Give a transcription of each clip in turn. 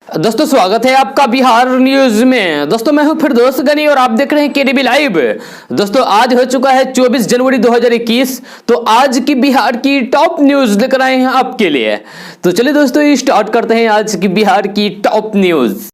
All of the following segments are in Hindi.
दोस्तों स्वागत है आपका बिहार न्यूज में। दोस्तों मैं हूं फिरदौस गनी और आप देख रहे हैं केडीबी लाइव। दोस्तों आज हो चुका है 24 जनवरी 2021। तो आज की बिहार की टॉप न्यूज लेकर आए हैं आपके लिए। तो चलिए दोस्तों स्टार्ट करते हैं आज की बिहार की टॉप न्यूज।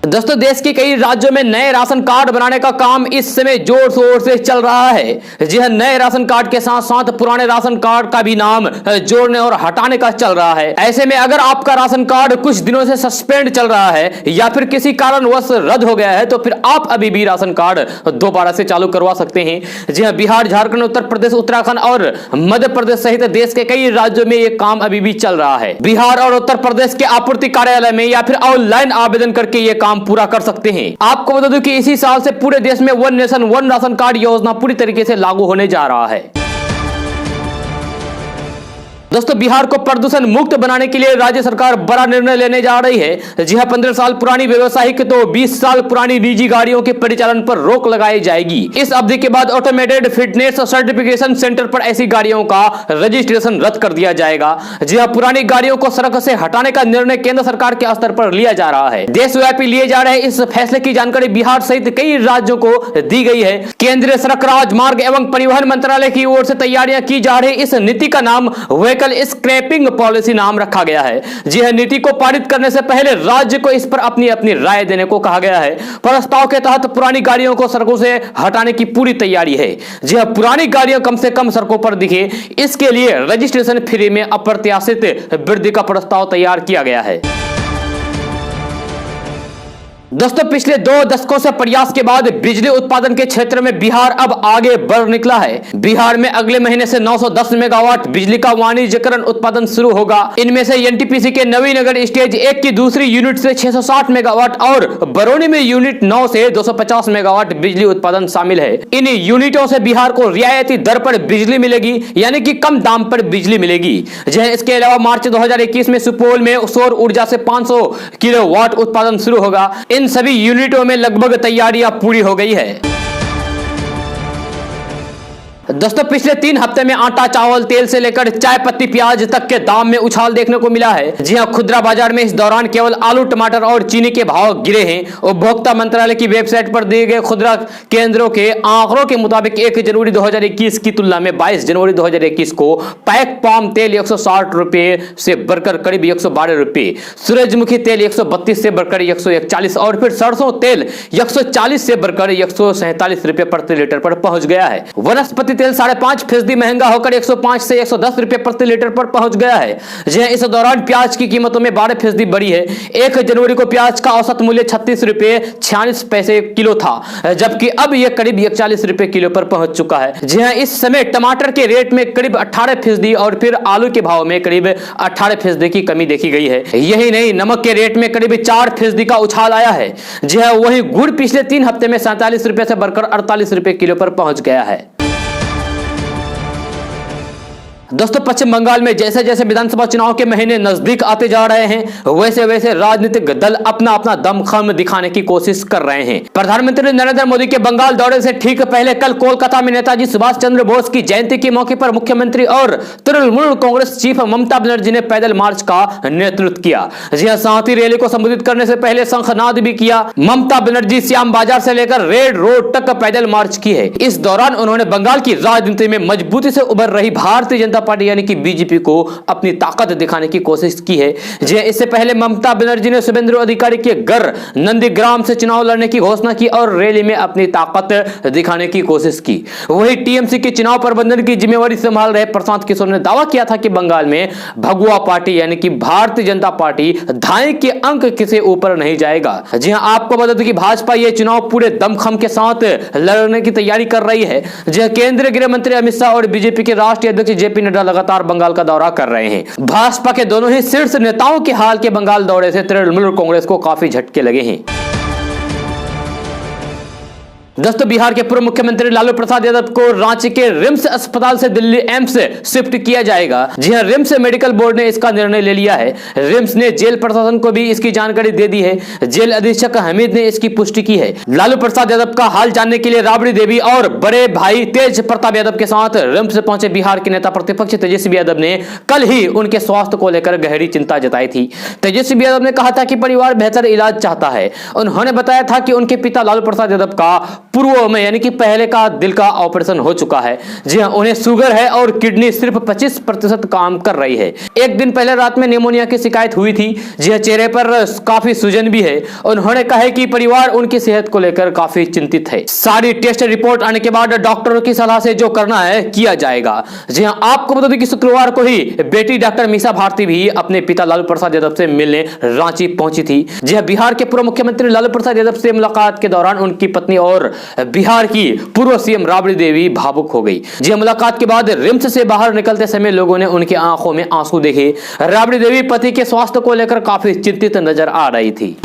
दोस्तों देश के कई राज्यों में नए राशन कार्ड बनाने का काम इस समय जोर शोर से चल रहा है। जी हां, नए राशन कार्ड के साथ साथ पुराने राशन कार्ड का भी नाम जोड़ने और हटाने का चल रहा है। ऐसे में अगर आपका राशन कार्ड कुछ दिनों से सस्पेंड चल रहा है या फिर किसी कारणवश रद्द हो गया है तो फिर आप अभी भी राशन कार्ड दोबारा से चालू करवा सकते हैं। जी हां, बिहार, झारखंड, उत्तर प्रदेश, उत्तराखंड और मध्य प्रदेश सहित देश के कई राज्यों में यह काम अभी भी चल रहा है। बिहार और उत्तर प्रदेश के आपूर्ति कार्यालय में या फिर ऑनलाइन आवेदन करके यह काम पूरा कर सकते हैं। आपको बता दूं कि इसी साल से पूरे देश में one nation one ration card योजना पूरी तरीके से लागू होने जा रहा है। दोस्तों बिहार को प्रदूषण मुक्त बनाने के लिए राज्य सरकार बड़ा निर्णय लेने जा रही है। जी हां, 15 साल पुरानी व्यवसायिक तो 20 साल पुरानी निजी गाड़ियों के परिचालन पर रोक लगाई जाएगी। इस अवधि के बाद ऑटोमेटेड फिटनेस सर्टिफिकेशन सेंटर पर ऐसी गाड़ियों का रजिस्ट्रेशन रद्द कर दिया जाएगा। जी हां, पुरानी गाड़ियों को सड़क से हटाने का निर्णय केंद्र सरकार के स्तर पर लिया जा रहा है। देशव्यापी लिए जा रहे इस फैसले की जानकारी बिहार सहित कई राज्यों को दी गई है। केंद्रीय सड़क राजमार्ग एवं परिवहन मंत्रालय की ओर से तैयारियां की जा रही इस नीति का नाम कल स्क्रैपिंग पॉलिसी नाम रखा गया है। जी हां, नीति को पारित करने से पहले राज्य को इस पर अपनी अपनी राय देने को कहा गया है। प्रस्ताव के तहत पुरानी गाड़ियों को सड़कों से हटाने की पूरी तैयारी है। जी हां, पुरानी गाड़ियां कम से कम सड़कों पर दिखे, इसके लिए रजिस्ट्रेशन फ्री में अप्रत्याशित वृद्धि का प्रस्ताव तैयार किया गया है। दोस्तों पिछले 2 दशकों से प्रयास के बाद बिजली उत्पादन के क्षेत्र में बिहार अब आगे बढ़ निकला है। बिहार में अगले महीने से 910 मेगावाट बिजली का वाणिज्यकरण उत्पादन शुरू होगा। इनमें से एनटीपीसी के नवीनगर स्टेज 1 की दूसरी यूनिट से 660 मेगावाट और बरौनी में यूनिट 9 से 250 मेगावाट बिजली उत्पादन शामिल है। इन यूनिटों से बिहार को रियायती दर पर बिजली मिलेगी, यानी कि कम दाम पर बिजली मिलेगी। इसके अलावा मार्च 2021 में सुपौल में सौर ऊर्जा से 500 किलोवाट उत्पादन शुरू होगा। इन सभी यूनिटों में लगभग तैयारियां पूरी हो गई है। दोस्तों पिछले 3 हफ्ते में आटा, चावल, तेल से लेकर चाय पत्ती, प्याज तक के दाम में उछाल देखने को मिला है। जी हां, खुदरा बाजार में इस दौरान केवल आलू, टमाटर और चीनी के भाव गिरे हैं। उपभोक्ता मंत्रालय की वेबसाइट पर दिए गए खुदरा केंद्रों के आंकड़ों के मुताबिक 1 जनवरी 2021 की तुलना में 22 जनवरी 2021 को पैक पाम तेल 160 रुपए से बढ़कर करीब 112 रुपए, सूरजमुखी तेल 132 से बढ़कर 141 और फिर सरसों तेल 140 से बढ़कर 147 रुपए प्रति लीटर पर पहुंच गया है। वनस्पति तेल 5.5% महंगा होकर 105 से 110 रुपए प्रति लीटर पर पहुंच गया है। जी हां, इस दौरान प्याज की कीमतों में 12% बढ़ी है। 1 जनवरी को प्याज का औसत मूल्य 36 रुपए 46 पैसे किलो था, जबकि अब यह करीब 41 रुपए किलो पर पहुंच चुका है। जी हां, इस समय टमाटर के रेट में करीब 18% और फिर आलू के भाव में करीब 18% की कमी देखी गई है। यही नहीं, नमक के रेट में करीब 4% का उछाल आया है। जी हां, वहीं गुड़ पिछले 3 हफ्ते में 47 रुपए से बढ़कर 48 रुपए किलो पर पहुंच गया है। दोस्तों पश्चिम बंगाल में जैसे जैसे विधानसभा चुनाव के महीने नजदीक आते जा रहे हैं वैसे वैसे राजनीतिक दल अपना अपना दमखम दिखाने की कोशिश कर रहे हैं। प्रधानमंत्री नरेंद्र मोदी के बंगाल दौरे से ठीक पहले कल कोलकाता में नेताजी सुभाष चंद्र बोस की जयंती के मौके पर मुख्यमंत्री और तृणमूल कांग्रेस चीफ ममता बनर्जी ने पैदल मार्च का नेतृत्व किया। जी हां, साथ ही रैली को संबोधित करने से पहले शंखनाद भी किया। ममता बनर्जी श्याम बाजार से लेकर रेड रोड तक पैदल मार्च की है। इस दौरान उन्होंने बंगाल की राजनीति में मजबूती से उभर रही भारतीय जनता पार्टी यानी कि बीजेपी को अपनी ताकत दिखाने की कोशिश की है। जी इससे पहले ममता बनर्जी ने शुभेंदु अधिकारी के घर नंदीग्राम से चुनाव लड़ने की घोषणा की और रैली में अपनी ताकत दिखाने की कोशिश की। वहीं टीएमसी के चुनाव प्रबंधन की जिम्मेवारी संभाल रहे प्रशांत किशोर ने दावा किया था कि बंगाल में भगवा पार्टी यानी कि भारतीय जनता पार्टी धाई के अंक से ऊपर नहीं जाएगा। जी हां, आपको बता दूं कि भाजपा यह चुनाव पूरे दमखम के साथ लड़ने की तैयारी कर रही है। जी हां, केंद्रीय गृह मंत्री अमित शाह और बीजेपी के राष्ट्रीय अध्यक्ष जेपी नड्डा लगातार बंगाल का दौरा कर रहे हैं। भाजपा के दोनों ही शीर्ष नेताओं के हाल के बंगाल दौरे से तृणमूल कांग्रेस को काफी झटके लगे हैं। दोस्तों बिहार के पूर्व मुख्यमंत्री लालू प्रसाद यादव को रांची के रिम्स अस्पताल से दिल्ली एम्स शिफ्ट किया जाएगा। जी हां, रिम्स मेडिकल बोर्ड ने इसका निर्णय ले लिया है। रिम्स ने जेल प्रशासन को भी इसकी जानकारी दे दी है। जेल अधीक्षक हमीद ने इसकी पुष्टि की है। लालू प्रसाद यादव का हाल जानने के लिए राबड़ी देवी और बड़े भाई तेज प्रताप यादव के साथ रिम्स पहुंचे बिहार के नेता प्रतिपक्ष तेजस्वी यादव ने कल ही उनके स्वास्थ्य को लेकर गहरी चिंता जताई थी। तेजस्वी यादव ने कहा था कि परिवार बेहतर इलाज चाहता है। उन्होंने बताया था कि उनके पिता लालू प्रसाद यादव का पूर्व में यानी कि पहले का दिल का ऑपरेशन हो चुका है। जी हां, उन्हें शुगर है और किडनी सिर्फ 25% काम कर रही है। एक दिन पहले रात में निमोनिया की शिकायत हुई थी। जी हां, चेहरे पर काफी सूजन भी है। उन्होंने कहा है कि परिवार उनकी सेहत को लेकर काफी चिंतित है। सारी टेस्ट रिपोर्ट आने के बाद डॉक्टरों की सलाह से जो करना है किया जाएगा। जी हां, आपको बता दें कि शुक्रवार को ही बेटी डॉक्टर मीसा भारती भी अपने पिता लालू प्रसाद यादव से मिलने रांची पहुंची थी। जी हां, बिहार के पूर्व मुख्यमंत्री लालू प्रसाद यादव से मुलाकात के दौरान उनकी पत्नी और बिहार की पूर्व सीएम राबड़ी देवी भावुक हो गई। जी हां, मुलाकात के बाद रिम्स से बाहर निकलते समय लोगों ने उनकी आंखों में आंसू देखे। राबड़ी देवी पति के स्वास्थ्य को लेकर काफी चिंतित नजर आ रही थी।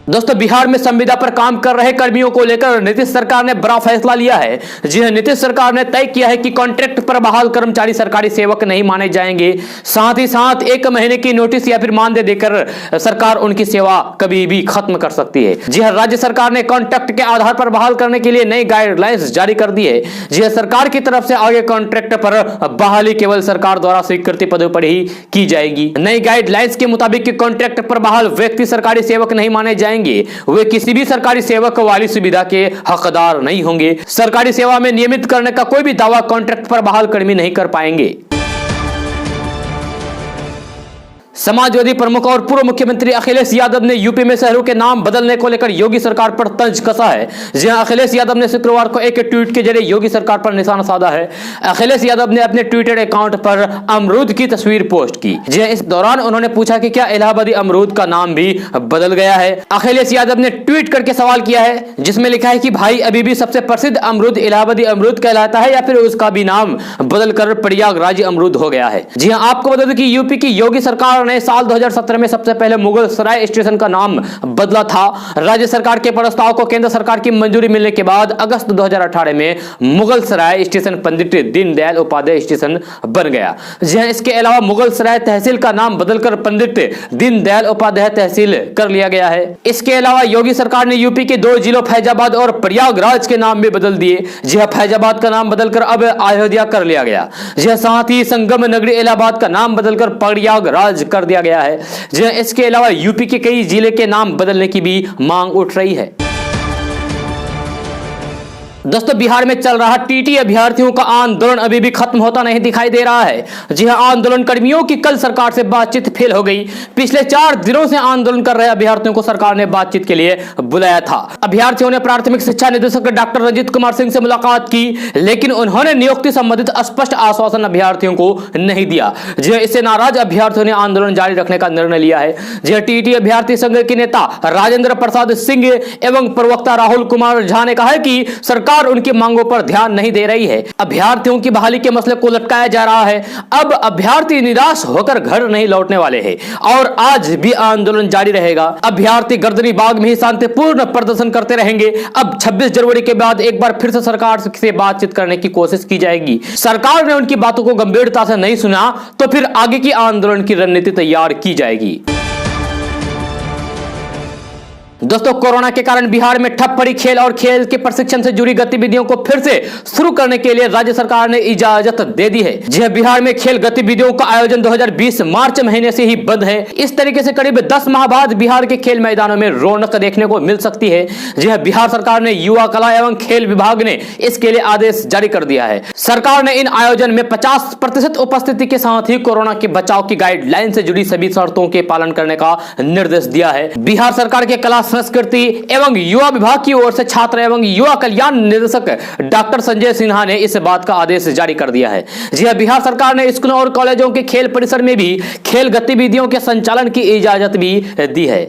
दोस्तों बिहार में संविदा पर काम कर रहे कर्मियों को लेकर नीतीश सरकार ने बड़ा फैसला लिया है। जी हां, नीतीश सरकार ने तय किया है कि कॉन्ट्रैक्ट पर बहाल कर्मचारी सरकारी सेवक नहीं माने जाएंगे। साथ ही साथ 1 महीने की नोटिस या फिर मानदेय देकर सरकार उनकी सेवा कभी भी खत्म कर सकती है। जी हां, राज्य सरकार ने कॉन्ट्रैक्ट के आधार पर बहाल करने के लिए नई गाइडलाइंस जारी कर दी है। जी हां, सरकार की तरफ से आगे कॉन्ट्रैक्ट पर बहाली केवल सरकार द्वारा स्वीकृति पदों पर ही की जाएगी। नई गाइडलाइंस के मुताबिक कॉन्ट्रैक्ट पर बहाल व्यक्ति सरकारी सेवक नहीं माने जाएंगे। वे किसी भी सरकारी सेवक वाली सुविधा के हकदार नहीं होंगे। सरकारी सेवा में नियमित करने का कोई भी दावा कॉन्ट्रैक्ट पर बहाल कर्मी नहीं कर पाएंगे। समाजवादी प्रमुख और पूर्व मुख्यमंत्री अखिलेश यादव ने यूपी में शहरों के नाम बदलने को लेकर योगी सरकार पर तंज कसा है। जी हां, अखिलेश यादव ने शुक्रवार को एक ट्वीट के जरिए योगी सरकार पर निशाना साधा है। अखिलेश यादव ने अपने ट्विटर अकाउंट पर अमरूद की तस्वीर पोस्ट की। जी हां, इस दौरान उन्होंने पूछा कि क्या इलाहाबादी अमरूद का नाम भी बदल गया है। अखिलेश यादव ने ट्वीट करके सवाल किया है जिसमें लिखा है कि भाई अभी भी सबसे प्रसिद्ध अमरूद इलाहाबादी अमरूद कहलाता है या फिर उसका भी नाम बदलकर प्रयागराज अमरूद हो गया है। जी हां, आपको बता दें कि यूपी की योगी सरकार ने साल 2017 में सबसे पहले मुगल सराय स्टेशन का नाम बदला था। राज्य सरकार के प्रस्ताव को केंद्र सरकार की मंजूरी मिलने के बाद अगस्त 2018 में मुगल सराय स्टेशन पंडित दीनदयाल उपाध्याय स्टेशन बन गया। जी हां, इसके अलावा मुगल सराय तहसील का नाम बदलकर पंडित दीनदयाल उपाध्याय तहसील कर लिया गया है। इसके अलावा योगी सरकार ने यूपी के 2 जिलों फैजाबाद और प्रयागराज के नाम भी बदल दिए। जी हां, फैजाबाद का नाम बदलकर अब अयोध्या कर लिया गया। जी हां, साथ ही संगम नगरी इलाहाबाद का नाम बदलकर प्रयागराज कर दिया गया है। जी हां, इसके अलावा यूपी के कई जिले के नाम बदलने की भी मांग उठ रही है। दोस्तों बिहार में चल रहा टीटी अभ्यर्थियों का आंदोलन अभी भी खत्म होता नहीं दिखाई दे रहा है। जी हां, आंदोलन कर्मियों की कल सरकार से बातचीत फेल हो गई। पिछले 4 दिनों से आंदोलन कर रहे अभ्यर्थियों को सरकार ने बातचीत के लिए बुलाया था। अभ्यर्थियों ने प्राथमिक शिक्षा निदेशक डॉक्टर रंजीत कुमार सिंह से मुलाकात की, लेकिन उन्होंने नियुक्ति संबंधित स्पष्ट आश्वासन अभ्यर्थियों को नहीं दिया। जी हां, इससे नाराज अभ्यर्थियों ने आंदोलन जारी रखने का निर्णय लिया है। जी हां, टीटी अभ्यर्थी संघ के नेता राजेंद्र प्रसाद सिंह एवं प्रवक्ता राहुल कुमार झा ने कहा है कि सरकार उनकी मांगों पर ध्यान नहीं दे रही है। अभ्यर्थियों की बहाली के मसले को लटकाया जा रहा है। अब अभ्यर्थी निराश होकर घर नहीं लौटने वाले हैं और आज भी आंदोलन जारी रहेगा। अभ्यर्थी गर्दनी बाग में ही शांतिपूर्ण प्रदर्शन करते रहेंगे। अब 26 जनवरी के बाद एक बार फिर से सरकार से बातचीत करने की कोशिश की जाएगी। सरकार ने उनकी बातों को गंभीरता से नहीं सुना तो फिर आगे की आंदोलन की रणनीति तैयार की जाएगी। दोस्तों कोरोना के कारण बिहार में ठप पड़ी खेल और खेल के प्रशिक्षण से जुड़ी गतिविधियों को फिर से शुरू करने के लिए राज्य सरकार ने इजाजत दे दी है। जी हां, बिहार में खेल गतिविधियों का आयोजन 2020 मार्च महीने से ही बंद है। इस तरीके से करीब 10 माह बाद बिहार के खेल मैदानों में रौनक देखने को मिल सकती है। जी हां, बिहार सरकार ने युवा कला एवं खेल विभाग ने इसके लिए आदेश जारी कर दिया है। सरकार ने इन आयोजन में 50% उपस्थिति के साथ ही कोरोना के बचाव की गाइडलाइन से जुड़ी सभी शर्तों के पालन करने का निर्देश दिया है। बिहार सरकार के कला संस्कृति एवं युवा विभाग की ओर से छात्र एवं युवा कल्याण निदेशक डॉक्टर संजय सिन्हा ने इस बात का आदेश जारी कर दिया है। जी हां, बिहार सरकार ने स्कूलों और कॉलेजों के खेल परिसर में भी खेल गतिविधियों के संचालन की इजाजत भी दी है।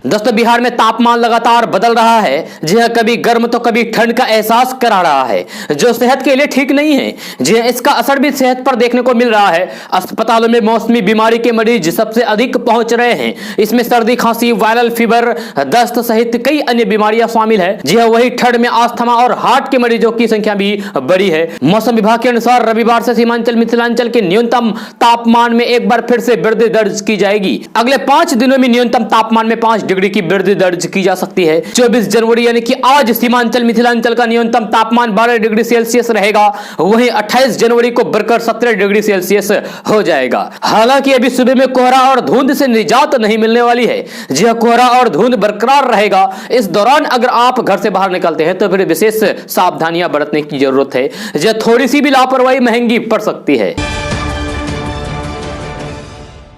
दोस्तों बिहार में तापमान लगातार बदल रहा है। जी हाँ, कभी गर्म तो कभी ठंड का एहसास करा रहा है, जो सेहत के लिए ठीक नहीं है। जी हाँ, इसका असर भी सेहत पर देखने को मिल रहा है। अस्पतालों में मौसमी बीमारी के मरीज सबसे अधिक पहुंच रहे हैं। इसमें सर्दी, खांसी, वायरल फीवर, दस्त सहित कई अन्य बीमारियां शामिल है। जी हाँ, वही ठंड में अस्थमा और हार्ट के मरीजों की संख्या भी बढ़ी है। मौसम विभाग के अनुसार रविवार से सीमांचल मिथिलांचल के न्यूनतम तापमान में एक बार फिर से वृद्धि दर्ज की जाएगी। अगले 5 दिनों में न्यूनतम तापमान में 5 डिग्री की वृद्धि दर्ज की जा सकती है। 24 जनवरी यानी कि आज सीमांचल मिथिलांचल का न्यूनतम तापमान 12 डिग्री सेल्सियस रहेगा। वहीं 28 जनवरी को बढ़कर 17 डिग्री सेल्सियस हो जाएगा। हालांकि अभी सुबह में कोहरा और धुंध से निजात नहीं मिलने वाली है। जी हां, कोहरा और धुंध बरकरार रहेगा। इस दौरान अगर आप घर से बाहर निकलते हैं तो फिर विशेष सावधानियां बरतने की जरूरत है। जो थोड़ी सी भी लापरवाही महंगी पड़ सकती है।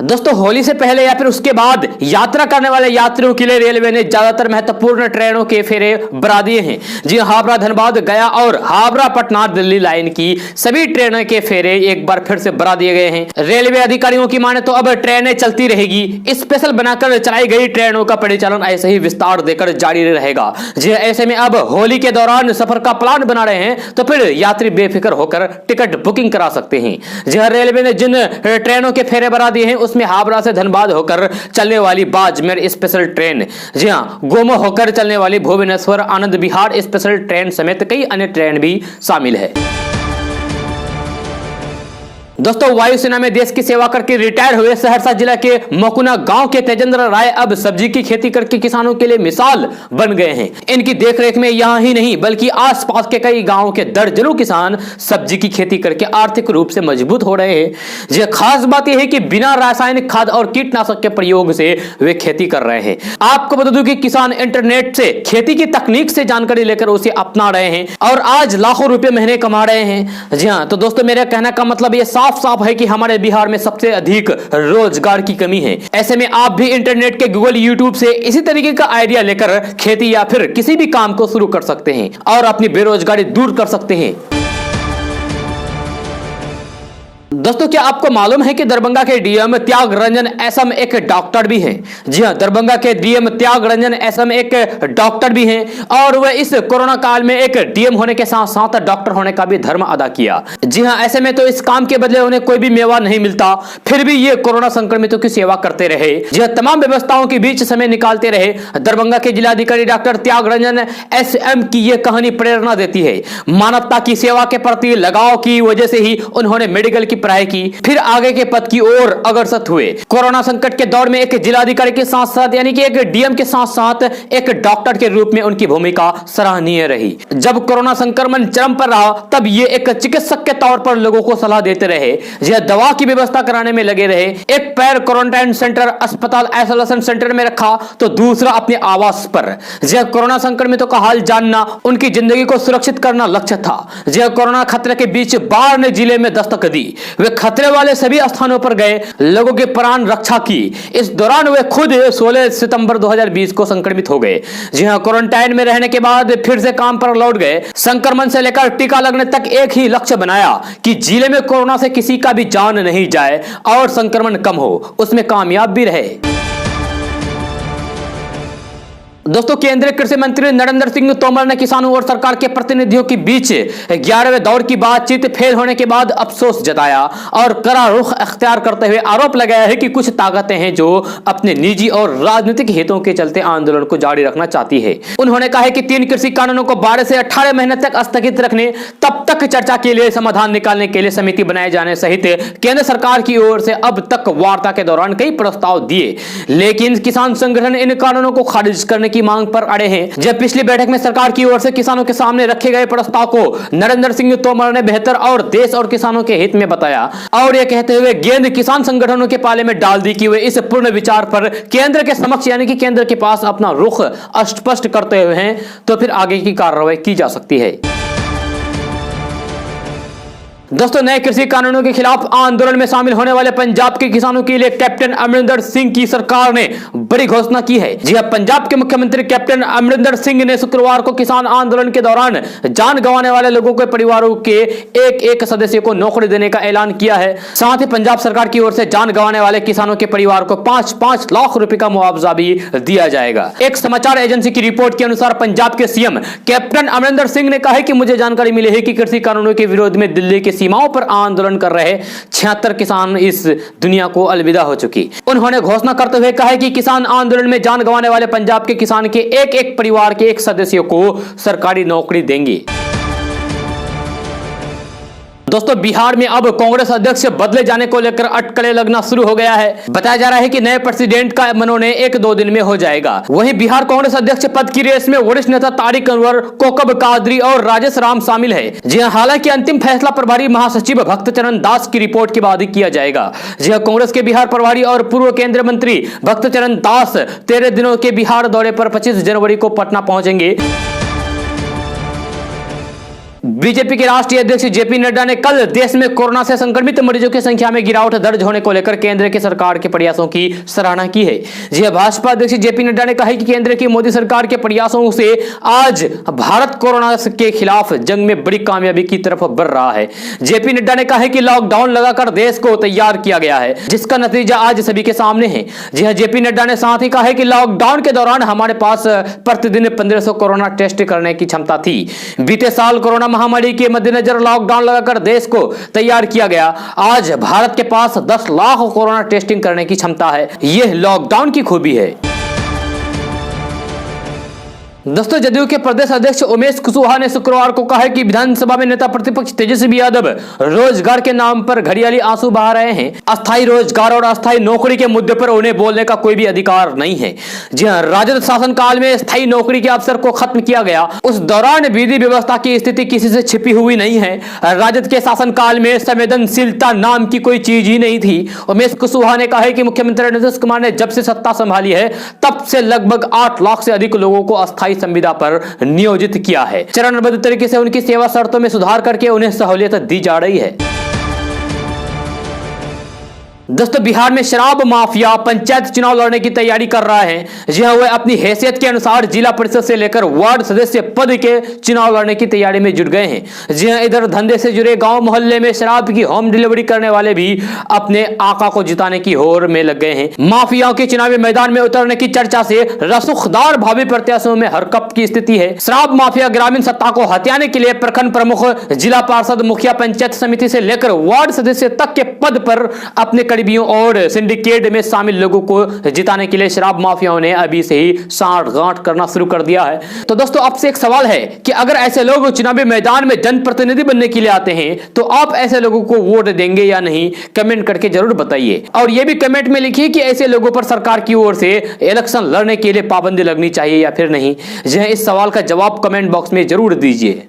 दोस्तों होली से पहले या फिर उसके बाद यात्रा करने वाले यात्रियों के लिए रेलवे ने ज्यादातर महत्वपूर्ण ट्रेनों के फेरे बढ़ा दिए हैं। जी हावड़ा धनबाद गया और हावड़ा पटना दिल्ली लाइन की सभी ट्रेनों के फेरे एक बार फिर से बढ़ा दिए गए हैं। रेलवे अधिकारियों की माने तो अब ट्रेनें चलती रहेगी। स्पेशल बनाकर चलाई गई ट्रेनों का परिचालन ऐसे ही विस्तार देकर जारी रहेगा। जी ऐसे में अब होली के दौरान सफर का प्लान बना रहे हैं तो फिर यात्री बेफिक्र होकर टिकट बुकिंग करा सकते हैं। जी रेलवे ने जिन ट्रेनों के फेरे बढ़ा दिए हैं उसमें हावड़ा से धनबाद होकर चलने वाली बाजमेर स्पेशल ट्रेन, जी हां, गोमो होकर चलने वाली भुवनेश्वर आनंद विहार स्पेशल ट्रेन समेत कई अन्य ट्रेन भी शामिल है। दोस्तों वायुसेना में देश की सेवा करके रिटायर हुए सहरसा जिला के मकुना गांव के तेजेंद्र राय अब सब्जी की खेती करके किसानों के लिए मिसाल बन गए हैं। इनकी देखरेख में यहां ही नहीं बल्कि आसपास के कई गांवों के दर्जनों किसान सब्जी की खेती करके आर्थिक रूप से मजबूत हो रहे हैं। यह खास बात यह है कि बिना रासायनिक खाद और कीटनाशक के प्रयोग से वे खेती कर रहे हैं। आपको बता दूं कि किसान इंटरनेट से खेती की तकनीक से जानकारी लेकर उसे अपना रहे हैं और आज लाखों रुपए महीने कमा रहे हैं। जी हाँ, तो दोस्तों मेरे कहने का मतलब यह साफ है कि हमारे बिहार में सबसे अधिक रोजगार की कमी है। ऐसे में आप भी इंटरनेट के गूगल, यूट्यूब से इसी तरीके का आइडिया लेकर खेती या फिर किसी भी काम को शुरू कर सकते हैं और अपनी बेरोजगारी दूर कर सकते हैं। दोस्तों क्या आपको मालूम है कि दरभंगा के डीएम त्यागरंजन एसएम एक डॉक्टर भी हैं? जी हां, दरभंगा के डीएम त्यागरंजन एसएम एक डॉक्टर भी हैं और वह इस कोरोना काल में एक डीएम होने के साथ साथ डॉक्टर होने का भी धर्म अदा किया। जी हां, ऐसे में तो इस काम के बदले उन्हें कोई भी मेवा नहीं मिलता, फिर भी ये कोरोना संक्रमितों की सेवा करते रहे। जी हां, तमाम व्यवस्थाओं के बीच समय निकालते रहे। दरभंगा के जिलाधिकारी डॉक्टर त्यागरंजन एसएम की यह कहानी प्रेरणा देती है। मानवता की सेवा के प्रति लगाव की वजह से ही उन्होंने मेडिकल की पढ़ाई की, फिर आगे के पद की ओर अग्रसर हुए। कोरोना संकट के दौर में एक जिलाधिकारी के साथ साथ यानी कि एक डीएम के साथ साथ एक डॉक्टर के रूप में उनकी भूमिका सराहनीय रही। जब कोरोना संक्रमण चरम पर रहा तब ये एक चिकित्सक के तौर पर लोगों को सलाह देते रहे, यह दवा की व्यवस्था कराने में लगे रहे। एक पैर क्वारंटाइन सेंटर, अस्पताल, आइसोलेशन सेंटर में रखा तो दूसरा अपने आवास पर। यह कोरोना संक्रमितों का हाल जानना, उनकी जिंदगी को सुरक्षित करना लक्ष्य था। यह कोरोना खतरे के बीच बाढ़ ने जिले में दस्तक दी। वे खतरे वाले सभी स्थानों पर गए, लोगों के प्राण रक्षा की। इस दौरान वे खुद 16 सितंबर 2020 को संक्रमित हो गए। जी हां, क्वारंटाइन में रहने के बाद फिर से काम पर लौट गए। संक्रमण से लेकर टीका लगने तक एक ही लक्ष्य बनाया कि जिले में कोरोना से किसी का भी जान नहीं जाए और संक्रमण कम हो। उसमें कामयाब भी रहे। दोस्तों केंद्रीय कृषि मंत्री नरेंद्र सिंह तोमर ने किसानों और सरकार के प्रतिनिधियों के बीच 11वें दौर की बातचीत फेल होने के बाद अफसोस जताया और कड़ा रुख अख्तियार करते हुए आरोप लगाया है कि कुछ ताकतें हैं जो अपने निजी और राजनीतिक हितों के चलते आंदोलन को जारी रखना चाहती है। उन्होंने कहा है कि 3 कृषि कानूनों को 12 से 18 महीने तक स्थगित रखने, तब तक चर्चा के लिए समाधान निकालने के लिए समिति बनाए जाने सहित केंद्र सरकार की ओर से अब तक वार्ता के दौरान कई प्रस्ताव दिए, लेकिन किसान संगठन इन कानूनों को खारिज करने की मांग पर अड़े हैं। जब पिछली बैठक में सरकार की ओर से किसानों के सामने रखे गए प्रस्ताव को नरेंद्र सिंह तोमर ने बेहतर और देश और किसानों के हित में बताया और यह कहते हुए गेंद किसान संगठनों के पाले में डाल दी कि वे इस पूर्ण विचार पर केंद्र के समक्ष यानी कि केंद्र के पास अपना रुख स्पष्ट करते हुए हैं तो फिर आगे की कार्रवाई की जा सकती है। दोस्तों, नए कृषि कानूनों के खिलाफ आंदोलन में शामिल होने वाले पंजाब के किसानों के लिए कैप्टन अमरिंदर सिंह की सरकार ने बड़ी घोषणा की है। जी हां, पंजाब के मुख्यमंत्री कैप्टन अमरिंदर सिंह ने शुक्रवार को किसान आंदोलन के दौरान जान गंवाने वाले लोगों के परिवारों के एक एक सदस्य को नौकरी देने का ऐलान किया है। साथ ही पंजाब सरकार की ओर से जान गंवाने वाले किसानों के परिवार को 5-5 लाख रुपए का मुआवजा भी दिया जाएगा। एक समाचार एजेंसी की रिपोर्ट के अनुसार पंजाब के सीएम कैप्टन अमरिंदर सिंह ने कहा है कि मुझे जानकारी मिली है कि कृषि कानूनों के विरोध में दिल्ली की सीमाओं पर आंदोलन कर रहे 76 किसान इस दुनिया को अलविदा हो चुकी। उन्होंने घोषणा करते हुए कहा है कि किसान आंदोलन में जान गंवाने वाले पंजाब के किसान के एक एक परिवार के एक सदस्य को सरकारी नौकरी देंगे। दोस्तों, बिहार में अब कांग्रेस अध्यक्ष बदले जाने को लेकर अटकलें लगना शुरू हो गया है। बताया जा रहा है कि नए प्रेसिडेंट का मनोनयन 1-2 दिन में हो जाएगा। वहीं बिहार कांग्रेस अध्यक्ष पद की रेस में वरिष्ठ नेता तारिक अनवर, कोकब कादरी और राजेश राम शामिल है। जी हां, हालांकि अंतिम फैसला प्रभारी महासचिव भक्तचरण दास की रिपोर्ट के बाद ही किया जाएगा। जी हां, कांग्रेस के बिहार प्रभारी और पूर्व केंद्रीय मंत्री भक्तचरण दास 13 दिनों के बिहार दौरे पर 25 जनवरी को पटना पहुंचेंगे। बीजेपी के राष्ट्रीय अध्यक्ष जेपी नड्डा ने कल देश में कोरोना से संक्रमित मरीजों की संख्या में गिरावट दर्ज होने को लेकर केंद्र की सरकार के प्रयासों की सराहना की है। जी हां, भाजपा अध्यक्ष जेपी नड्डा ने कहा है कि केंद्र की मोदी सरकार के प्रयासों से आज भारत कोरोना के खिलाफ जंग में बड़ी कामयाबी की तरफ बढ़ रहा है। जेपी नड्डा ने कहा है कि लॉकडाउन लगाकर देश को तैयार किया गया है, जिसका नतीजा आज सभी के सामने है। जी हां, जेपी नड्डा ने साथ ही कहा है कि लॉकडाउन के दौरान हमारे पास प्रतिदिन 1500 कोरोना टेस्ट करने की क्षमता थी। बीते साल कोरोना महामारी के मद्देनजर लॉकडाउन लगाकर देश को तैयार किया गया। आज भारत के पास 10 लाख कोरोना टेस्टिंग करने की क्षमता है। यह लॉकडाउन की खूबी है। दोस्तों, जदयू के प्रदेश अध्यक्ष उमेश कुशवाहा ने शुक्रवार को कहा है कि विधानसभा में नेता प्रतिपक्ष तेजस्वी यादव रोजगार के नाम पर घड़ियाली आंसू बहा रहे हैं। अस्थायी रोजगार और अस्थायी नौकरी के मुद्दे पर उन्हें बोलने का कोई भी अधिकार नहीं है। जी हां, राजद शासनकाल में स्थायी नौकरी के अवसर को खत्म किया गया। उस दौरान विधि व्यवस्था की स्थिति किसी से छिपी हुई नहीं है। राजद के शासनकाल में संवेदनशीलता नाम की कोई चीज ही नहीं थी। उमेश कुशवाहा ने कहा है कि मुख्यमंत्री नीतीश कुमार ने जब से सत्ता संभाली है तब से लगभग 8 लाख से अधिक लोगों को अस्थायी संविदा पर नियोजित किया है। चरणबद्ध तरीके से उनकी सेवा शर्तों में सुधार करके उन्हें सहूलियत दी जा रही है। दोस्तों, बिहार में शराब माफिया पंचायत चुनाव लड़ने की तैयारी कर रहा है। जी हां, वह अपनी हैसियत के अनुसार जिला परिषद से लेकर वार्ड सदस्य पद के चुनाव लड़ने की तैयारी में जुट गए हैं। जी हां, इधर धंधे से जुड़े गांव मोहल्ले में शराब की होम डिलीवरी करने वाले भी अपने आका को जिताने की होड़ में लग गए हैं। माफियाओं के चुनावी मैदान में उतरने की चर्चा से रसूखदार भावी प्रत्याशियों में हरकंप की स्थिति है। शराब माफिया ग्रामीण सत्ता को हथियाने के लिए प्रखंड प्रमुख, जिला पार्षद, मुखिया, पंचायत समिति से लेकर वार्ड सदस्य तक के पद पर अपने और सिंडिकेट में शामिल लोगों को जिताने के लिए शराब माफियाओं ने अभी से ही साठगांठ करना शुरू कर दिया है। तो दोस्तों, आपसे एक सवाल है कि अगर ऐसे लोग चुनावी मैदान में जनप्रतिनिधि बनने के लिए आते हैं तो आप ऐसे लोगों को वोट देंगे या नहीं? कमेंट करके जरूर बताइए। और यह भी कमेंट में लिखिए कि ऐसे लोगों पर सरकार की ओर से इलेक्शन लड़ने के लिए पाबंदी लगनी चाहिए या फिर नहीं। इस सवाल का जवाब कमेंट बॉक्स में जरूर दीजिए।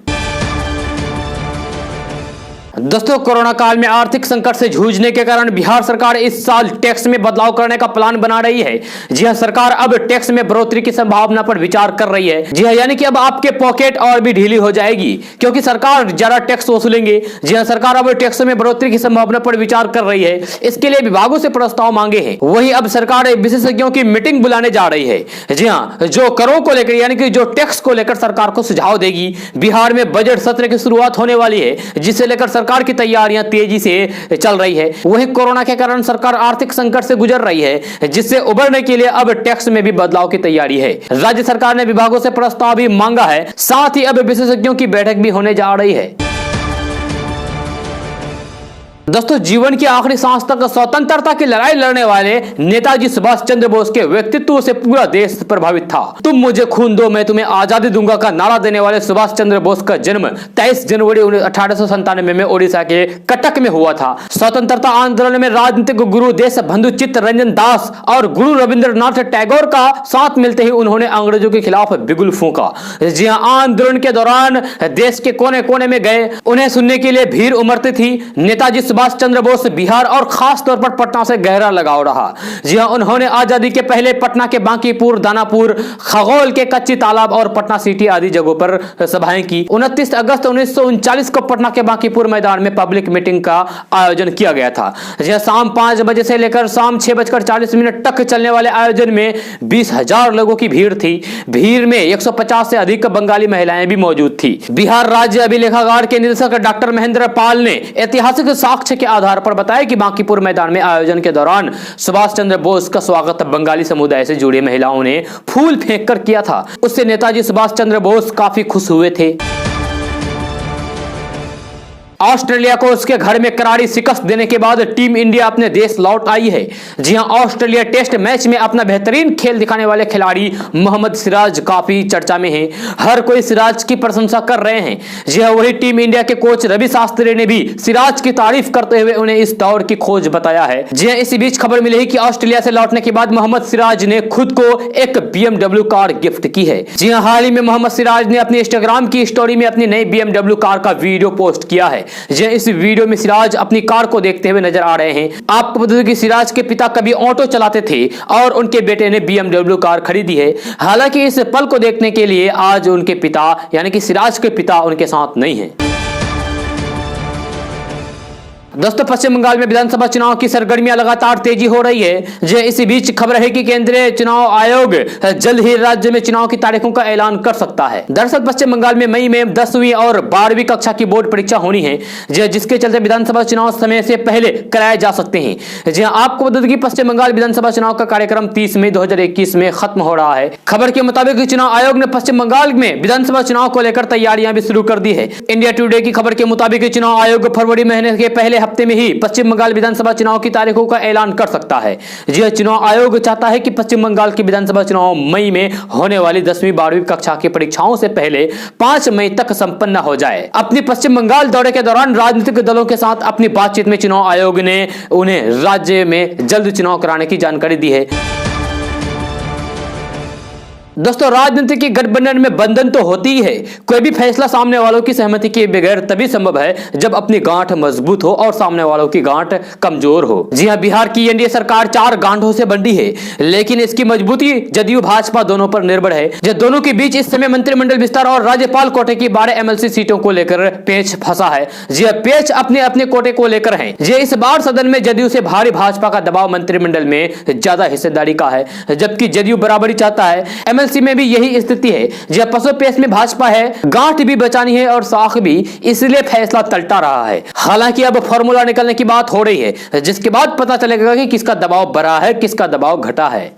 दोस्तों, कोरोना काल में आर्थिक संकट से जूझने के कारण बिहार सरकार इस साल टैक्स में बदलाव करने का प्लान बना रही है। जी हां, सरकार अब टैक्स में बढ़ोतरी की संभावना पर विचार कर रही है। जी हां, यानी कि अब आपके पॉकेट और भी ढीली हो जाएगी क्योंकि सरकार ज्यादा टैक्स वसूलेंगे। जी हां, सरकार अब टैक्स में बढ़ोतरी की संभावना पर विचार कर रही है। इसके लिए विभागों से प्रस्ताव मांगे हैं। वही अब सरकार विशेषज्ञों की मीटिंग बुलाने जा रही है। जी हां, जो करों को लेकर यानी कि जो टैक्स को लेकर सरकार को सुझाव देगी। बिहार में बजट सत्र की शुरुआत होने वाली है, जिसे लेकर सरकार की तैयारियां तेजी से चल रही है। वहीं कोरोना के कारण सरकार आर्थिक संकट से गुजर रही है, जिससे उबरने के लिए अब टैक्स में भी बदलाव की तैयारी है। राज्य सरकार ने विभागों से प्रस्ताव भी मांगा है। साथ ही अब विशेषज्ञों की बैठक भी होने जा रही है। दोस्तों, जीवन की आखिरी सांस तक स्वतंत्रता की लड़ाई लड़ने वाले नेताजी सुभाष चंद्र बोस के व्यक्तित्व से पूरा देश प्रभावित था। तुम मुझे खून दो, मैं तुम्हें आजादी दूंगा का नारा देने वाले सुभाष चंद्र बोस का जन्म 23 जनवरी 1897 में ओडिशा के कटक में हुआ था। स्वतंत्रता आंदोलन में राजनीतिक गुरु देशबंधु चित्तरंजन दास और गुरु रविंद्रनाथ टैगोर का साथ मिलते ही उन्होंने अंग्रेजों के खिलाफ बिगुल फूंका। जी हां, आंदोलन के दौरान देश के कोने कोने में गए उन्हें सुनने के लिए भीड़ उमड़ती थी। नेताजी सुभाष चंद्र बोस बिहार और खास तौर पर पटना से गहरा लगाव रहा। जी हां, उन्होंने आजादी के पहले पटना के बांकीपुर, दानापुर, खगोल के कच्ची तालाब और पटना सिटी आदि जगहों पर सभाएं की। 29 अगस्त 1939 को पटना के बांकीपुर मैदान में पब्लिक मीटिंग का आयोजन किया गया था। जी शाम 5 बजे से लेकर शाम 6:40 तक चलने वाले आयोजन में 20,000 लोगों की भीड़ थी। भीड़ में 150 से अधिक बंगाली महिलाएं भी मौजूद थी। बिहार राज्य अभिलेखागार के निदेशक डॉक्टर महेंद्र पाल ने ऐतिहासिक साक्ष्य के आधार पर बताया कि बांकीपुर मैदान में आयोजन के दौरान सुभाष चंद्र बोस का स्वागत बंगाली समुदाय से जुड़ी महिलाओं ने फूल फेंक कर किया था। उससे नेताजी सुभाष चंद्र बोस काफी खुश हुए थे। ऑस्ट्रेलिया को उसके घर में करारी शिकस्त देने के बाद टीम इंडिया अपने देश लौट आई है। जी हां, ऑस्ट्रेलिया टेस्ट मैच में अपना बेहतरीन खेल दिखाने वाले खिलाड़ी मोहम्मद सिराज काफी चर्चा में हैं। हर कोई सिराज की प्रशंसा कर रहे हैं। जी हां, वही टीम इंडिया के कोच रवि शास्त्री ने भी सिराज की तारीफ करते हुए उन्हें इस दौर की खोज बताया है। जी हां, इसी बीच खबर मिली है कि ऑस्ट्रेलिया से लौटने के बाद मोहम्मद सिराज ने खुद को एक BMW कार गिफ्ट की है। जी हां, हाल ही में मोहम्मद सिराज ने अपनी इंस्टाग्राम की स्टोरी में अपनी नई BMW कार का वीडियो पोस्ट किया है। इस वीडियो में सिराज अपनी कार को देखते हुए नजर आ रहे हैं। आपको बता दें कि सिराज के पिता कभी ऑटो चलाते थे और उनके बेटे ने BMW कार खरीदी है। हालांकि इस पल को देखने के लिए आज उनके पिता यानी कि सिराज के पिता उनके साथ नहीं हैं। दोस्तों, पश्चिम बंगाल में विधानसभा चुनाव की सरगर्मियां लगातार तेजी हो रही है। इसी बीच खबर है कि केंद्रीय चुनाव आयोग जल्द ही राज्य में चुनाव की तारीखों का ऐलान कर सकता है। दरअसल पश्चिम बंगाल में मई में 10वीं और 12वीं कक्षा की बोर्ड परीक्षा होनी है, जिसके चलते विधानसभा चुनाव समय से पहले कराए जा सकते हैं। जी हाँ, आपको बता दें कि पश्चिम बंगाल विधानसभा चुनाव का कार्यक्रम 30 मई 2021 में खत्म हो रहा है। खबर के मुताबिक चुनाव आयोग ने पश्चिम बंगाल में विधानसभा चुनाव को लेकर तैयारियां भी शुरू कर दी है। इंडिया टुडे की खबर के मुताबिक चुनाव आयोग फरवरी महीने के पहले हफ्ते में ही पश्चिम बंगाल विधानसभा चुनाव की तारीखों का ऐलान कर सकता है। जी चुनाव आयोग चाहता है कि पश्चिम बंगाल की विधानसभा चुनाव मई में होने वाली 10वीं 12वीं कक्षा की परीक्षाओं से पहले 5 मई तक संपन्न हो जाए। अपनी पश्चिम बंगाल दौरे के दौरान राजनीतिक दलों के साथ अपनी बातचीत में चुनाव आयोग ने उन्हें राज्य में जल्द चुनाव कराने की जानकारी दी है। दोस्तों, राजनीति की गठबंधन में बंधन तो होती ही है। कोई भी फैसला सामने वालों की सहमति के बगैर तभी संभव है जब अपनी गांठ मजबूत हो और सामने वालों की गांठ कमजोर हो। जी हां, बिहार की एनडीए सरकार 4 गांठों से बंधी है, लेकिन इसकी मजबूती जदयू भाजपा दोनों पर निर्भर है। जब दोनों के बीच इस समय मंत्रिमंडल विस्तार और राज्यपाल कोटे की 12 MLC सीटों को लेकर पेच फंसा है। जी हां, पेच अपने अपने कोटे को लेकर है। जी इस बार सदन में जदयू से भारी भाजपा का दबाव मंत्रिमंडल में ज्यादा हिस्सेदारी का है, जबकि जदयू बराबरी चाहता है। MLC में भी यही स्थिति है। जब पसोपेश में भाजपा है, गांठ भी बचानी है और साख भी, इसलिए फैसला टलता रहा है। हालांकि अब फॉर्मूला निकलने की बात हो रही है, जिसके बाद पता चलेगा कि किसका दबाव बढ़ा है, किसका दबाव घटा है।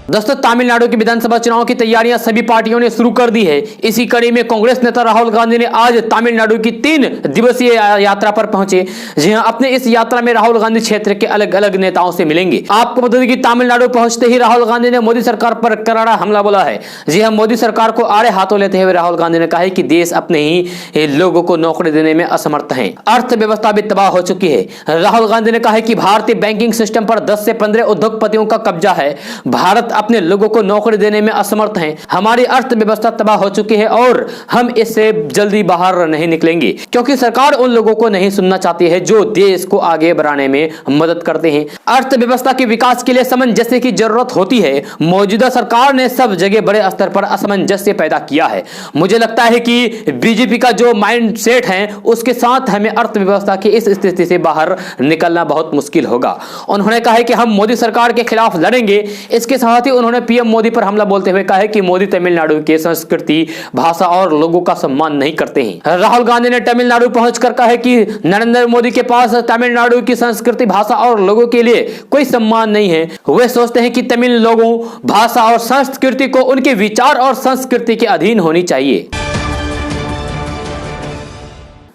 दोस्तों, तमिलनाडु की विधानसभा चुनाव की तैयारियां सभी पार्टियों ने शुरू कर दी है। इसी कड़ी में कांग्रेस नेता राहुल गांधी ने आज तमिलनाडु की 3 दिवसीय यात्रा पर पहुंचे। जी हां, अपने इस यात्रा में राहुल गांधी क्षेत्र के अलग अलग नेताओं से मिलेंगे। आपको बता दें कि तमिलनाडु पहुंचते ही राहुल गांधी ने मोदी सरकार पर करारा हमला बोला है। जी हां, मोदी सरकार को आड़े हाथों लेते हुए राहुल गांधी ने कहा है कि देश अपने ही लोगों को नौकरी देने में असमर्थ है, अर्थव्यवस्था भी तबाह हो चुकी है। राहुल गांधी ने कहा है कि भारतीय बैंकिंग सिस्टम पर 10 से 15 उद्योगपतियों का कब्जा है। भारत अपने लोगों को नौकरी देने में असमर्थ हैं। हमारी अर्थव्यवस्था तबाह हो चुकी है और हम इससे जल्दी बाहर नहीं निकलेंगे, क्योंकि सरकार उन लोगों को नहीं सुनना चाहती है जो देश को आगे बढ़ाने में मदद करते हैं। अर्थव्यवस्था के विकास के लिए सामंजस्य की जरूरत होती है। मौजूदा सरकार ने सब जगह बड़े स्तर पर असमंजस्य पैदा किया है। मुझे लगता है कि बीजेपी का जो माइंड सेट है, उसके साथ हमें अर्थव्यवस्था की इस स्थिति से बाहर निकलना बहुत मुश्किल होगा। उन्होंने कहा है कि हम मोदी सरकार के खिलाफ लड़ेंगे। इसके साथ ही उन्होंने पीएम मोदी पर हमला बोलते हुए कहा है कि मोदी तमिलनाडु के संस्कृति, भाषा और लोगों का सम्मान नहीं करते हैं। राहुल गांधी ने तमिलनाडु पहुंचकर कहा है कि नरेंद्र मोदी के पास तमिलनाडु की संस्कृति, भाषा और लोगों के लिए कोई सम्मान नहीं है। वे सोचते हैं कि तमिल लोगों, भाषा और संस्कृति को उनके विचार और संस्कृति के अधीन होनी चाहिए।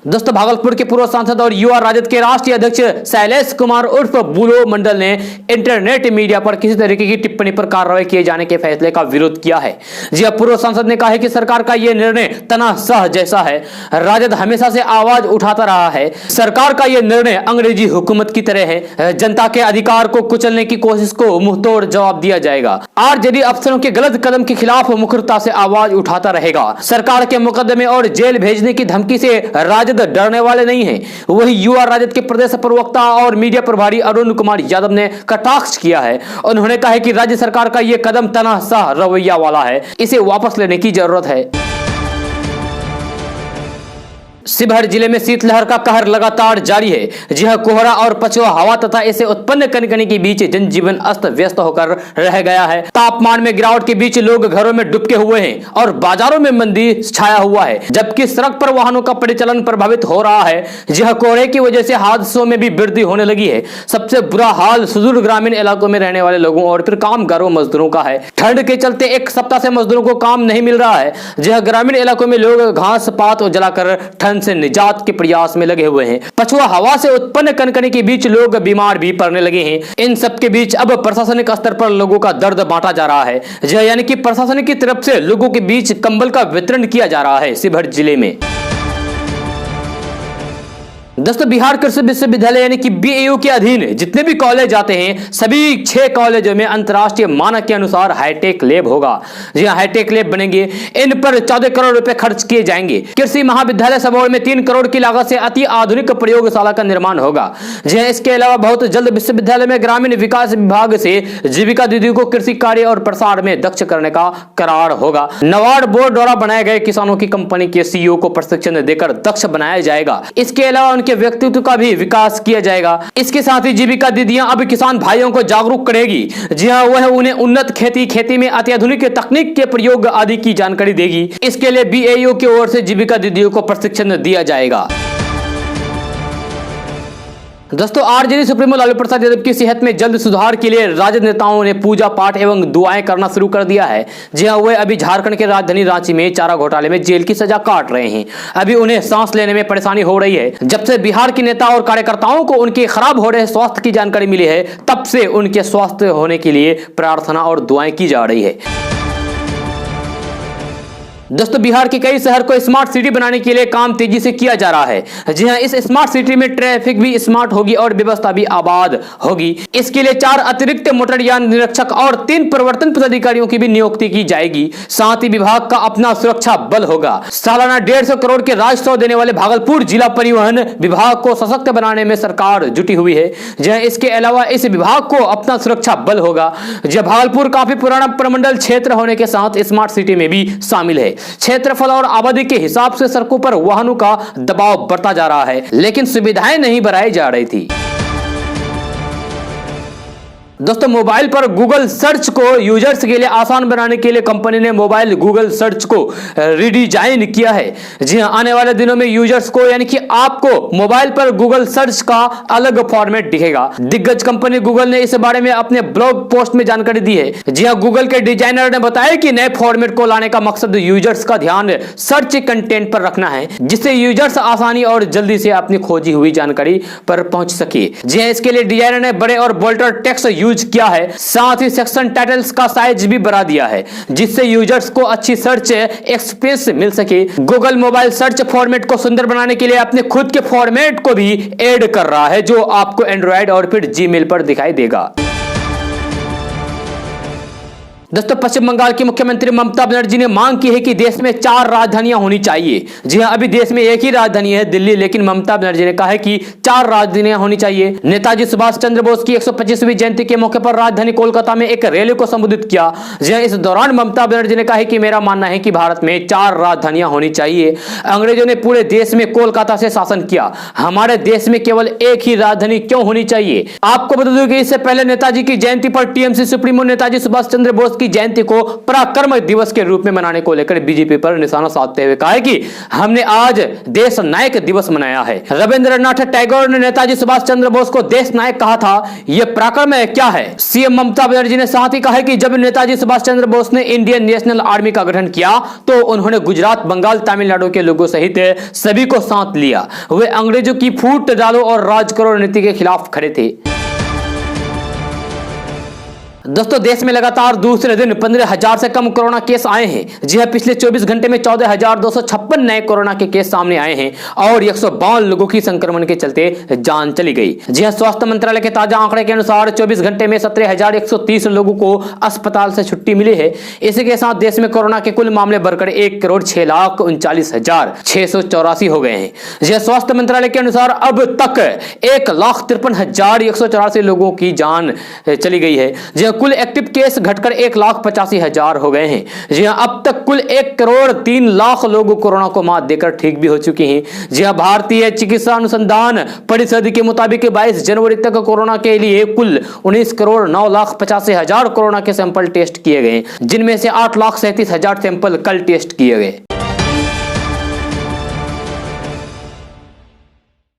दोस्तों, भागलपुर के पूर्व सांसद और युवा राजद के राष्ट्रीय अध्यक्ष शैलेश कुमार उर्फ बुलो मंडल ने इंटरनेट मीडिया पर किसी तरीके की टिप्पणी पर कार्रवाई किए जाने के फैसले का विरोध किया है। जी हां, पूर्व सांसद ने कहा है कि सरकार का यह निर्णय तनाशाह जैसा है। राजद हमेशा से आवाज उठाता रहा है। सरकार का यह निर्णय अंग्रेजी हुकूमत की तरह है। जनता के अधिकार को कुचलने की कोशिश को मुंहतोड़ जवाब दिया जाएगा। आरजेडी अफसरों के गलत कदम के खिलाफ मुखरता से आवाज उठाता रहेगा। सरकार के मुकदमे और जेल भेजने की धमकी से राजद बेहद डरने वाले नहीं हैं। वही युवा राजद के प्रदेश प्रवक्ता और मीडिया प्रभारी अरुण कुमार यादव ने कटाक्ष किया है। उन्होंने कहा है कि राज्य सरकार का यह कदम तनाशाह रवैया वाला है, इसे वापस लेने की जरूरत है। शिवहर जिले में शीतलहर का कहर लगातार जारी है। जी हां, कोहरा और पछुआ हवा तथा इसे उत्पन्न कनकनी के बीच जनजीवन अस्त व्यस्त होकर रह गया है। तापमान में गिरावट के बीच लोग घरों में डुबके हुए हैं और बाजारों में मंदी छाया हुआ है, जबकि सड़क पर वाहनों का परिचालन प्रभावित हो रहा है। जी हां, कोहरे की वजह से हादसों में भी वृद्धि होने लगी है। सबसे बुरा हाल सुदूर ग्रामीण इलाकों में रहने वाले लोगों और फिर कामगारों मजदूरों का है। ठंड के चलते एक सप्ताह से मजदूरों को काम नहीं मिल रहा है। जी हां, ग्रामीण इलाकों में लोग घास पात जलाकर ठंड से निजात के प्रयास में लगे हुए हैं। पछुआ हवा से उत्पन्न कनकनी के बीच लोग बीमार भी पड़ने लगे हैं। इन सब के बीच अब प्रशासनिक स्तर पर लोगों का दर्द बांटा जा रहा है, यानी कि प्रशासन की तरफ से लोगों के बीच कंबल का वितरण किया जा रहा है। शिवहर जिले में दोस्तों, बिहार कृषि विश्वविद्यालय यानी कि बीएयू के अधीन जितने भी कॉलेज आते हैं, सभी 6 कॉलेजों में अंतर्राष्ट्रीय मानक के अनुसार हाईटेक लैब होगा। जी हां, हाईटेक लैब बनेंगे। इन पर 14 करोड़ रुपए खर्च किए जाएंगे। कृषि महाविद्यालय सबौर में 3 करोड़ की लागत से अति आधुनिक प्रयोगशाला का निर्माण होगा। जी हां, इसके अलावा बहुत जल्द विश्वविद्यालय में ग्रामीण विकास विभाग से जीविका दीदी को कृषि कार्य और प्रसार में दक्ष करने का करार होगा। नवाड बोर्ड द्वारा बनाए गए किसानों की कंपनी के सीईओ को प्रशिक्षण देकर दक्ष बनाया जाएगा। इसके अलावा के व्यक्तित्व का भी विकास किया जाएगा। इसके साथ ही जीविका दीदियां अब किसान भाइयों को जागरूक करेगी। जी हां, वह उन्हें उन्नत खेती में अत्याधुनिक तकनीक के प्रयोग आदि की जानकारी देगी। इसके लिए बीएयू की ओर से जीविका दीदियों को प्रशिक्षण दिया जाएगा। दोस्तों, आरजेडी सुप्रीमो लालू प्रसाद यादव की सेहत में जल्द सुधार के लिए राजद नेताओं ने पूजा पाठ एवं दुआएं करना शुरू कर दिया है। जी हां, वे अभी झारखंड के राजधानी रांची में चारा घोटाले में जेल की सजा काट रहे हैं। अभी उन्हें सांस लेने में परेशानी हो रही है। जब से बिहार के नेता और कार्यकर्ताओं को उनके खराब हो रहे स्वास्थ्य की जानकारी मिली है, तब से उनके स्वस्थ होने के लिए प्रार्थना और दुआएं की जा रही है। दोस्तों, बिहार के कई शहर को स्मार्ट सिटी बनाने के लिए काम तेजी से किया जा रहा है। जी हां, इस स्मार्ट सिटी में ट्रैफिक भी स्मार्ट होगी और व्यवस्था भी आबाद होगी। इसके लिए 4 अतिरिक्त मोटरयान निरीक्षक और 3 प्रवर्तन पदाधिकारियों की भी नियुक्ति की जाएगी। साथ ही विभाग का अपना सुरक्षा बल होगा। सालाना 150 करोड़ के राजस्व देने वाले भागलपुर जिला परिवहन विभाग को सशक्त बनाने में सरकार जुटी हुई है। जी हां, इसके अलावा इस विभाग को अपना सुरक्षा बल होगा। जी, भागलपुर काफी पुराना प्रमंडल क्षेत्र होने के साथ स्मार्ट सिटी में भी शामिल है। क्षेत्रफल और आबादी के हिसाब से सड़कों पर वाहनों का दबाव बढ़ता जा रहा है, लेकिन सुविधाएं नहीं बढ़ाई जा रही थी। दोस्तों, मोबाइल पर गूगल सर्च को यूजर्स के लिए आसान बनाने के लिए कंपनी ने मोबाइल गूगल सर्च को रिडिजाइन किया है। जी हां, आने वाले दिनों में यूजर्स को यानी कि आपको मोबाइल पर गूगल सर्च का अलग फॉर्मेट दिखेगा। दिग्गज कंपनी गूगल ने इस बारे में अपने ब्लॉग पोस्ट में जानकारी दी है। जी हां, गूगल के डिजाइनर ने बताया कि नए फॉर्मेट को लाने का मकसद यूजर्स का ध्यान सर्च कंटेंट पर रखना है, जिससे यूजर्स आसानी और जल्दी से अपनी खोजी हुई जानकारी पर पहुंच सके। जी हां, इसके लिए डिजाइनर ने बड़े और बोल्डर टेक्स्ट यूज किया है। साथ ही सेक्शन टाइटल्स का साइज भी बढ़ा दिया है, जिससे यूजर्स को अच्छी सर्च एक्सपीरियंस मिल सके। गूगल मोबाइल सर्च फॉर्मेट को सुंदर बनाने के लिए अपने खुद के फॉर्मेट को भी ऐड कर रहा है, जो आपको एंड्रॉइड और फिर जीमेल पर दिखाई देगा। दोस्तों, पश्चिम बंगाल की मुख्यमंत्री ममता बनर्जी ने मांग की है कि देश में 4 राजधानियां होनी चाहिए। जी हां, अभी देश में एक ही राजधानी है, दिल्ली, लेकिन ममता बनर्जी ने कहा है कि 4 राजधानियां होनी चाहिए। नेताजी सुभाष चंद्र बोस की 125वीं जयंती के मौके पर राजधानी कोलकाता में एक रैली को संबोधित किया। जी हां, इस दौरान ममता बनर्जी ने कहा है कि मेरा मानना है कि भारत में 4 राजधानियां होनी चाहिए। अंग्रेजों ने पूरे देश में कोलकाता से शासन किया, हमारे देश में केवल एक ही राजधानी क्यों होनी चाहिए? आपको बता दूं कि इससे पहले नेताजी की जयंती पर टीएमसी सुप्रीमो नेताजी सुभाष चंद्र बोस की जयंती को पराक्रम दिवस के रूप में मनाने को लेकर बीजेपी पर निशाना साधते हुए कहा है कि हमने आज देश नायक दिवस मनाया है। रविंद्रनाथ टैगोर ने नेताजी सुभाष चंद्र बोस को देश नायक कहा था, यह पराक्रम क्या है? सीएम ममता बनर्जी ने साथ ही कहा है कि जब नेताजी सुभाष चंद्र बोस ने इंडियन नेशनल आर्मी का गठन किया तो उन्होंने गुजरात, बंगाल, तमिलनाडु के लोगों सहित सभी को साथ लिया। वे अंग्रेजों की फूट डालो और राज करो नीति के खिलाफ खड़े थे। दोस्तों देश में लगातार दूसरे दिन 15,000 से कम कोरोना केस आए हैं। जी हां, पिछले 24 घंटे में 14,256 नए कोरोना के केस सामने आए हैं और 152 लोगों की संक्रमण के चलते जान चली गई। जी हां, स्वास्थ्य मंत्रालय के ताजा आंकड़े के अनुसार 24 घंटे में 17,130 लोगों को अस्पताल से छुट्टी मिली है। इसी के साथ देश में कोरोना के कुल मामले बढ़कर 1,06,39,684 हो गए हैं। जी हां, स्वास्थ्य मंत्रालय के अनुसार अब तक 1,53,184 लोगों की जान चली गई है। जी हां, कुल एक्टिव केस घटकर 1,85,000 हो गए हैं। जी हां, अब तक कुल 1,03,00,000 लोग कोरोना को मात देकर ठीक भी हो चुके हैं। जी हां, भारतीय चिकित्सा अनुसंधान परिषद के मुताबिक 22 जनवरी तक कोरोना के लिए कुल 19,09,85,000 कोरोना के सैंपल टेस्ट किए गए, जिनमें से 8,37,000 सैंपल कल टेस्ट किए गए।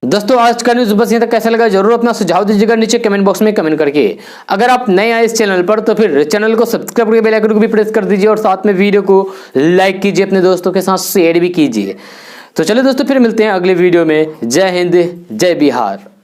दोस्तों आज का न्यूज़ बस यहीं तक। कैसा लगा जरूर अपना सुझाव दीजिएगा नीचे कमेंट बॉक्स में कमेंट करके। अगर आप नए आए इस चैनल पर तो फिर चैनल को सब्सक्राइब करके बेल आइकन को भी प्रेस कर दीजिए और साथ में वीडियो को लाइक कीजिए, अपने दोस्तों के साथ शेयर भी कीजिए। तो चलिए दोस्तों फिर मिलते हैं अगले वीडियो में। जय हिंद, जय बिहार।